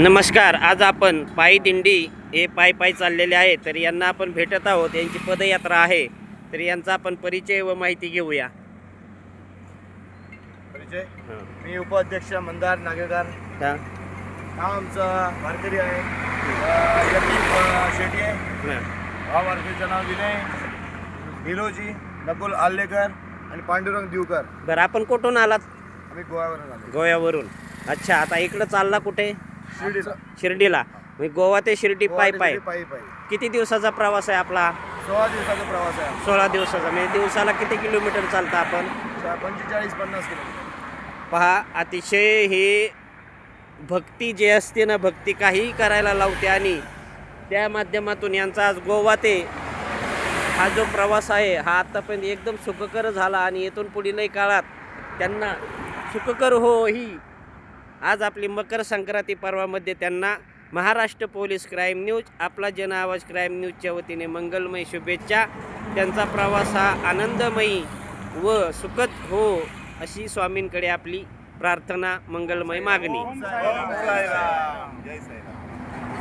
नमस्कार. आज आपण पायी दिंडी हे पायी चाललेले आहे, तर यांना आपण भेटत आहोत. यांची पदयात्रा आहे, तर यांचा आपण परिचय व माहिती घेऊया. परिचय मी उपाध्यक्ष मंदार नागेकर. हा आमचा वारकरी आहे, शेटी आहे. हा वारकरीचं नाव विनय हिरोजी नकुल आल्लेकर आणि पांडुरंग दिवकर. बरं, आपण कुठून आलात? आम्ही गोव्यावरून आलो. गोव्यावरून. अच्छा, आता इकडं चालला कुठे? शिर्डीला. शिर्डीला. गोवा ते शिर्डी पायी पायी पायी. पायी किती दिवसाचा प्रवास आहे आपला? 16 दिवसाचा प्रवास आहे. 16 दिवसाचा. म्हणजे दिवसाला किती किलोमीटर चालता आपण? 45-50 किलोमीटर. पहा, अतिशय हे भक्ती जे असते ना, भक्ती काहीही करायला लावते. आणि त्या माध्यमातून यांचा आज गोवा ते हा जो प्रवास आहे, हा आत्तापर्यंत एकदम सुखकर झाला. आणि येथून पुढीलही काळात त्यांना सुखकर हो ही आज आपली मकर संक्रांती पर्वामध्ये त्यांना महाराष्ट्र पोलीस क्राईम न्यूज, आपला जन आवाज क्राईम न्यूजच्या वतीने मंगलमय शुभेच्छा. त्यांचा प्रवास हा आनंदमयी व सुखद हो अशी स्वामींकडे आपली प्रार्थना, मंगलमय मागणी. जय साईराम.